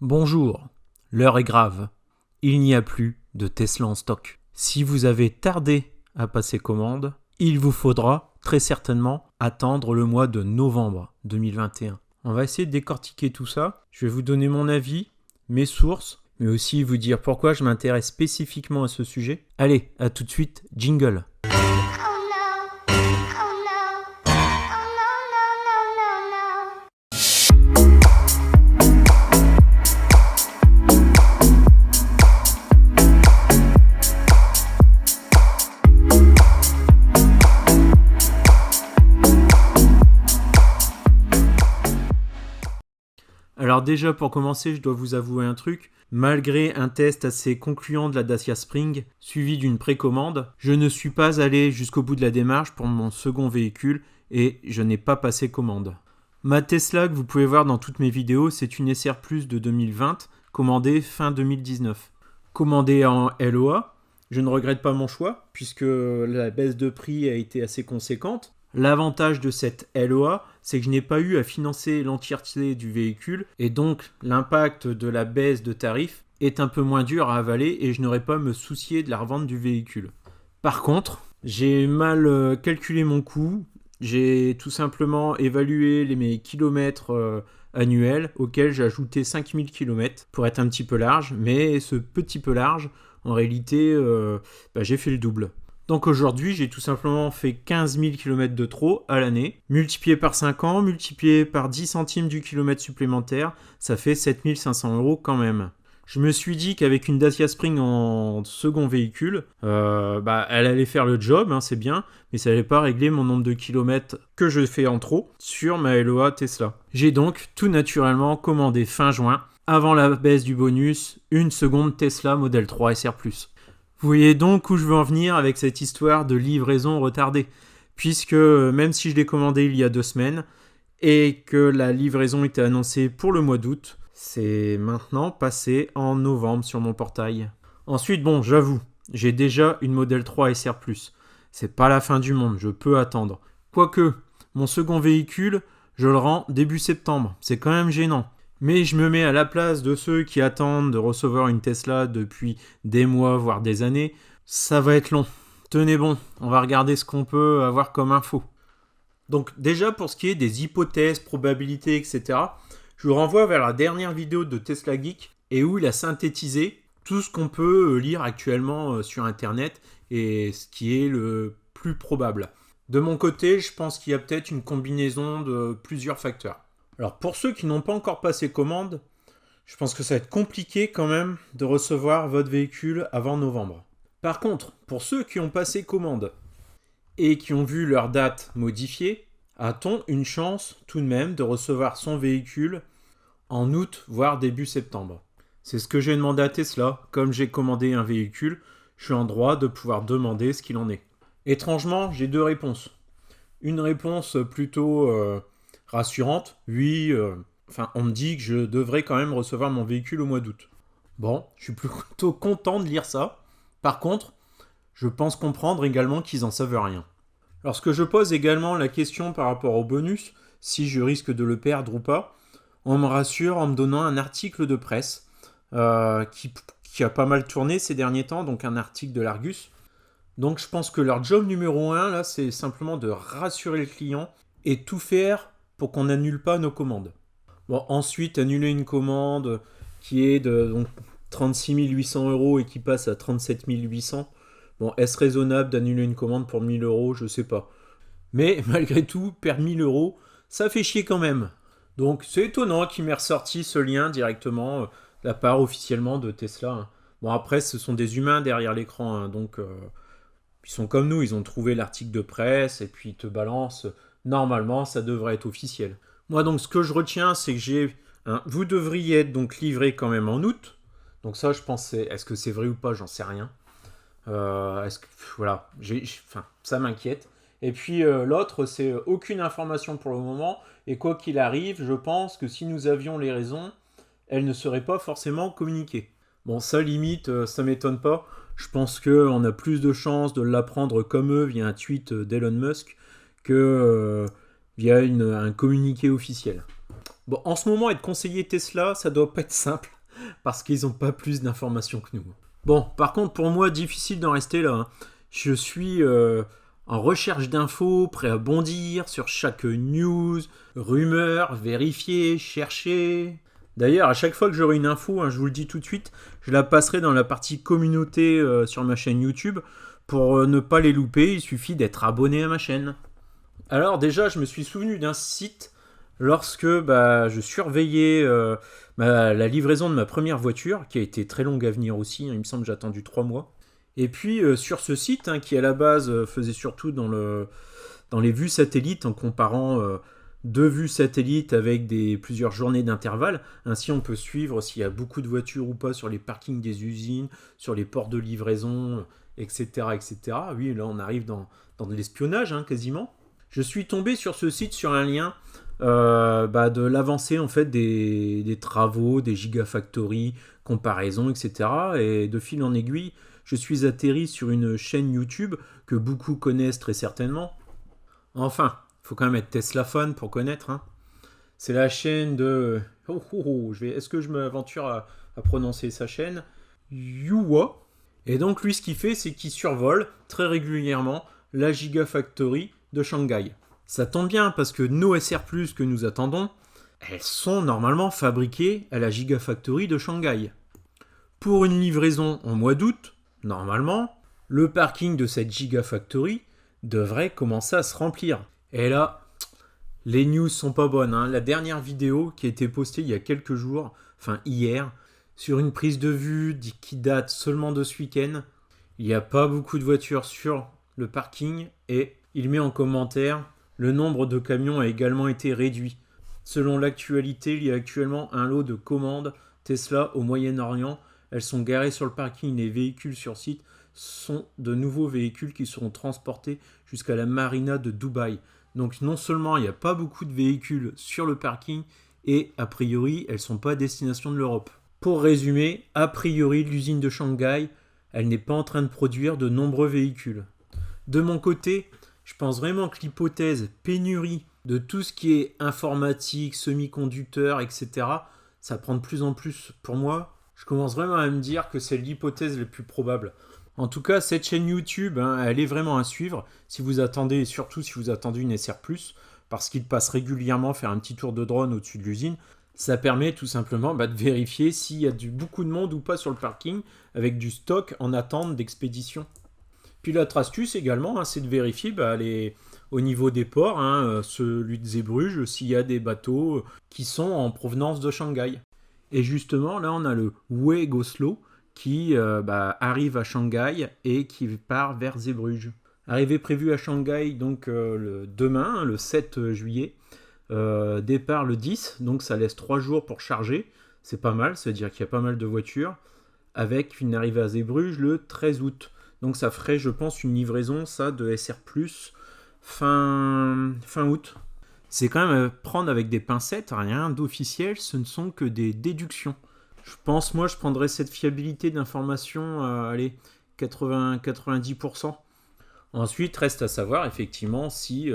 Bonjour, l'heure est grave. Il n'y a plus de Tesla en stock. Si vous avez tardé à passer commande, il vous faudra très certainement attendre le mois de novembre 2021. On va essayer de décortiquer tout ça. Je vais vous donner mon avis, mes sources, mais aussi vous dire pourquoi je m'intéresse spécifiquement à ce sujet. Allez, à tout de suite, jingle. Alors déjà pour commencer, je dois vous avouer un truc. Malgré un test assez concluant de la Dacia Spring, suivi d'une précommande, je ne suis pas allé jusqu'au bout de la démarche pour mon second véhicule et je n'ai pas passé commande. Ma Tesla que vous pouvez voir dans toutes mes vidéos, c'est une SR Plus de 2020, commandée fin 2019. Commandée en LOA, je ne regrette pas mon choix puisque la baisse de prix a été assez conséquente. L'avantage de cette LOA, c'est que je n'ai pas eu à financer l'entièreté du véhicule et donc l'impact de la baisse de tarif est un peu moins dur à avaler et je n'aurai pas à me soucier de la revente du véhicule. Par contre, j'ai mal calculé mon coût, j'ai tout simplement évalué mes kilomètres annuels auxquels j'ai ajouté 5000 km pour être un petit peu large, mais ce petit peu large, en réalité, j'ai fait le double. Donc aujourd'hui, j'ai tout simplement fait 15 000 km de trop à l'année. Multiplié par 5 ans, multiplié par 10 centimes du kilomètre supplémentaire, ça fait 7 500 € quand même. Je me suis dit qu'avec une Dacia Spring en second véhicule, elle allait faire le job, c'est bien, mais ça n'allait pas régler mon nombre de kilomètres que je fais en trop sur ma LOA Tesla. J'ai donc tout naturellement commandé fin juin, avant la baisse du bonus, une seconde Tesla Model 3 SR+. Vous voyez donc où je veux en venir avec cette histoire de livraison retardée, puisque même si je l'ai commandé il y a 2 semaines et que la livraison était annoncée pour le mois d'août, c'est maintenant passé en novembre sur mon portail. Ensuite, j'avoue, j'ai déjà une Model 3 SR+. C'est pas la fin du monde, je peux attendre. Quoique, mon second véhicule, je le rends début septembre, c'est quand même gênant. Mais je me mets à la place de ceux qui attendent de recevoir une Tesla depuis des mois, voire des années. Ça va être long. Tenez bon, on va regarder ce qu'on peut avoir comme info. Donc déjà pour ce qui est des hypothèses, probabilités, etc., je vous renvoie vers la dernière vidéo de Tesla Geek et où il a synthétisé tout ce qu'on peut lire actuellement sur Internet et ce qui est le plus probable. De mon côté, je pense qu'il y a peut-être une combinaison de plusieurs facteurs. Alors pour ceux qui n'ont pas encore passé commande, je pense que ça va être compliqué quand même de recevoir votre véhicule avant novembre. Par contre, pour ceux qui ont passé commande et qui ont vu leur date modifiée, a-t-on une chance tout de même de recevoir son véhicule en août, voire début septembre? C'est ce que j'ai demandé à Tesla. Comme j'ai commandé un véhicule, je suis en droit de pouvoir demander ce qu'il en est. Étrangement, j'ai 2 réponses. Une réponse plutôt rassurante, oui, on me dit que je devrais quand même recevoir mon véhicule au mois d'août. Bon, je suis plutôt content de lire ça. Par contre, je pense comprendre également qu'ils en savent rien. Lorsque je pose également la question par rapport au bonus, si je risque de le perdre ou pas, on me rassure en me donnant un article de presse qui a pas mal tourné ces derniers temps, donc un article de l'Argus. Donc je pense que leur job numéro 1, là, c'est simplement de rassurer le client et tout faire pour qu'on n'annule pas nos commandes. Bon, ensuite, annuler une commande qui est de 36 800 € et qui passe à 37 800, est-ce raisonnable d'annuler une commande pour 1000 €? Je sais pas. Mais malgré tout, perdre 1000 €, ça fait chier quand même. Donc c'est étonnant qu'il m'ait ressorti ce lien directement de la part officiellement de Tesla. Bon, après, ce sont des humains derrière l'écran, donc ils sont comme nous, ils ont trouvé l'article de presse et puis ils te balancent. Normalement, ça devrait être officiel. Moi, donc, ce que je retiens, c'est que vous devriez être donc livré quand même en août. Donc ça, je pense, est-ce que c'est vrai ou pas, j'en sais rien. Ça m'inquiète. Et puis l'autre, c'est aucune information pour le moment. Et quoi qu'il arrive, je pense que si nous avions les raisons, elles ne seraient pas forcément communiquées. Bon, ça limite, ça m'étonne pas. Je pense qu'on a plus de chances de l'apprendre comme eux via un tweet d'Elon Musk que via un communiqué officiel. Bon, en ce moment, être conseiller Tesla, ça doit pas être simple, parce qu'ils n'ont pas plus d'informations que nous. Bon, par contre, pour moi, difficile d'en rester là, hein. Je suis en recherche d'infos, prêt à bondir sur chaque news, rumeur, vérifier, chercher. D'ailleurs, à chaque fois que j'aurai une info, hein, je vous le dis tout de suite, je la passerai dans la partie communauté sur ma chaîne YouTube. Pour ne pas les louper, il suffit d'être abonné à ma chaîne. Alors déjà, je me suis souvenu d'un site lorsque je surveillais la livraison de ma première voiture, qui a été très longue à venir aussi, hein, il me semble que j'ai attendu 3 mois. Et puis sur ce site, hein, qui à la base faisait surtout dans les vues satellites, en comparant 2 vues satellites avec plusieurs journées d'intervalle, ainsi on peut suivre s'il y a beaucoup de voitures ou pas sur les parkings des usines, sur les ports de livraison, etc. etc. Oui, là on arrive dans de l'espionnage, hein, quasiment. Je suis tombé sur ce site sur un lien de l'avancée en fait des travaux, des gigafactories, comparaisons, etc. Et de fil en aiguille, je suis atterri sur une chaîne YouTube que beaucoup connaissent très certainement. Enfin, il faut quand même être Tesla fan pour connaître, hein. C'est la chaîne de... Est-ce que je m'aventure à prononcer sa chaîne? Yuwa. Et donc lui, ce qu'il fait, c'est qu'il survole très régulièrement la Gigafactory de Shanghai. Ça tombe bien parce que nos SR+, que nous attendons, elles sont normalement fabriquées à la Gigafactory de Shanghai. Pour une livraison en mois d'août, normalement, le parking de cette Gigafactory devrait commencer à se remplir. Et là, les news sont pas bonnes, hein. La dernière vidéo qui a été postée il y a quelques jours, enfin hier, sur une prise de vue qui date seulement de ce week-end, il n'y a pas beaucoup de voitures sur le parking et il met en commentaire: le nombre de camions a également été réduit. Selon l'actualité, il y a actuellement un lot de commandes Tesla au Moyen-Orient. Elles sont garées sur le parking. Les véhicules sur site sont de nouveaux véhicules qui seront transportés jusqu'à la marina de Dubaï. Donc non seulement il n'y a pas beaucoup de véhicules sur le parking, et a priori, elles ne sont pas à destination de l'Europe. Pour résumer, a priori, l'usine de Shanghai, elle n'est pas en train de produire de nombreux véhicules. De mon côté, je pense vraiment que l'hypothèse pénurie de tout ce qui est informatique, semi-conducteurs, etc., ça prend de plus en plus. Pour moi, je commence vraiment à me dire que c'est l'hypothèse la plus probable. En tout cas, cette chaîne YouTube, hein, elle est vraiment à suivre si vous attendez, et surtout si vous attendez une SR+, parce qu'il passe régulièrement faire un petit tour de drone au-dessus de l'usine. Ça permet tout simplement de vérifier s'il y a beaucoup de monde ou pas sur le parking, avec du stock en attente d'expédition. Puis l'autre astuce également, hein, c'est de vérifier au niveau des ports, hein, celui de Zeebrugge, s'il y a des bateaux qui sont en provenance de Shanghai. Et justement, là, on a le Way Go Slow qui arrive à Shanghai et qui part vers Zeebrugge. Arrivée prévue à Shanghai donc demain, le 7 juillet. Départ le 10, donc ça laisse 3 jours pour charger. C'est pas mal, ça veut dire qu'il y a pas mal de voitures. Avec une arrivée à Zeebrugge le 13 août. Donc ça ferait, je pense, une livraison ça de SR+, fin août. C'est quand même à prendre avec des pincettes, rien d'officiel, ce ne sont que des déductions. Je pense, moi, je prendrais cette fiabilité d'information à 80-90%. Ensuite, reste à savoir effectivement si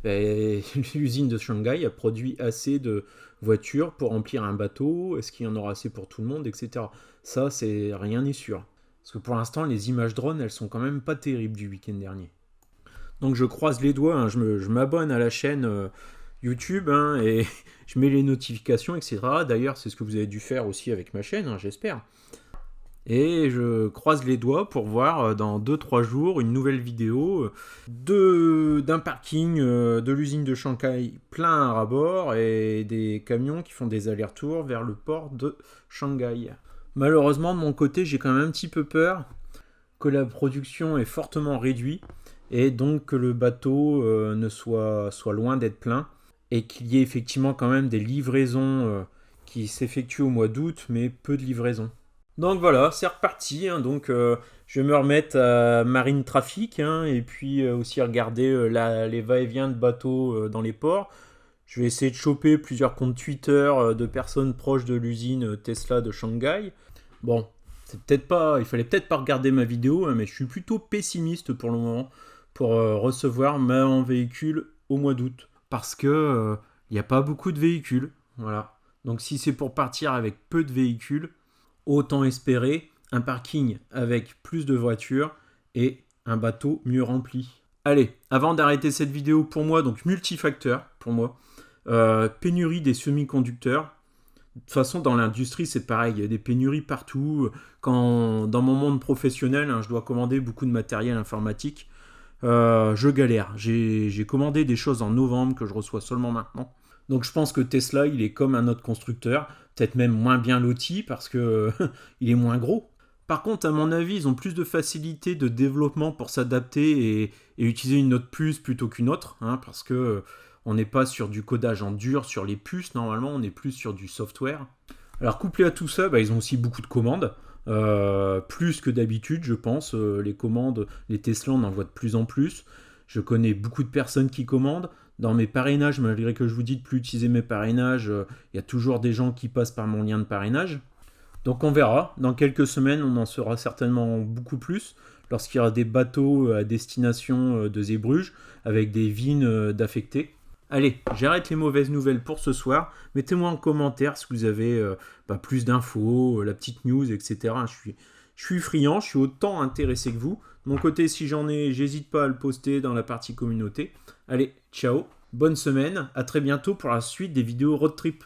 l'usine de Shanghai a produit assez de voitures pour remplir un bateau, est-ce qu'il y en aura assez pour tout le monde, etc. Ça, rien n'est sûr. Parce que pour l'instant, les images drones, elles sont quand même pas terribles du week-end dernier. Donc je croise les doigts, hein, je m'abonne à la chaîne YouTube, hein, et je mets les notifications, etc. D'ailleurs, c'est ce que vous avez dû faire aussi avec ma chaîne, hein, j'espère. Et je croise les doigts pour voir dans 2-3 jours une nouvelle vidéo d'un parking de l'usine de Shanghai plein à ras-bord et des camions qui font des allers-retours vers le port de Shanghai. Malheureusement, de mon côté, j'ai quand même un petit peu peur que la production est fortement réduite et donc que le bateau ne soit loin d'être plein et qu'il y ait effectivement quand même des livraisons qui s'effectuent au mois d'août, mais peu de livraisons. Donc voilà, c'est reparti, hein, donc je vais me remettre à Marine Traffic, hein, et puis aussi regarder les va-et-vient de bateaux dans les ports. Je vais essayer de choper plusieurs comptes Twitter de personnes proches de l'usine Tesla de Shanghai. Bon, il fallait peut-être pas regarder ma vidéo, hein, mais je suis plutôt pessimiste pour le moment pour recevoir mon véhicule au mois d'août. Parce que il n'y a pas beaucoup de véhicules. Voilà. Donc si c'est pour partir avec peu de véhicules, autant espérer un parking avec plus de voitures et un bateau mieux rempli. Allez, avant d'arrêter cette vidéo, pour moi, donc multifacteur, pour moi, pénurie des semi-conducteurs. De toute façon, dans l'industrie, c'est pareil, il y a des pénuries partout. Quand, dans mon monde professionnel, je dois commander beaucoup de matériel informatique, je galère. J'ai commandé des choses en novembre que je reçois seulement maintenant. Donc je pense que Tesla, il est comme un autre constructeur, peut-être même moins bien loti parce que il est moins gros. Par contre, à mon avis, ils ont plus de facilité de développement pour s'adapter et utiliser une autre puce plutôt qu'une autre, parce que on n'est pas sur du codage en dur sur les puces, normalement, on est plus sur du software. Alors, couplé à tout ça, ils ont aussi beaucoup de commandes, plus que d'habitude, je pense. Les commandes, les Tesla, on en voit de plus en plus. Je connais beaucoup de personnes qui commandent. Dans mes parrainages, malgré que je vous dis de plus utiliser mes parrainages, il y a toujours des gens qui passent par mon lien de parrainage. Donc on verra, dans quelques semaines on en saura certainement beaucoup plus lorsqu'il y aura des bateaux à destination de Zeebrugge avec des vignes d'affectés. Allez, j'arrête les mauvaises nouvelles pour ce soir. Mettez-moi en commentaire si vous avez plus d'infos, la petite news, etc. Je suis friand, je suis autant intéressé que vous. De mon côté, si j'en ai, j'hésite pas à le poster dans la partie communauté. Allez, ciao, bonne semaine, à très bientôt pour la suite des vidéos road trip.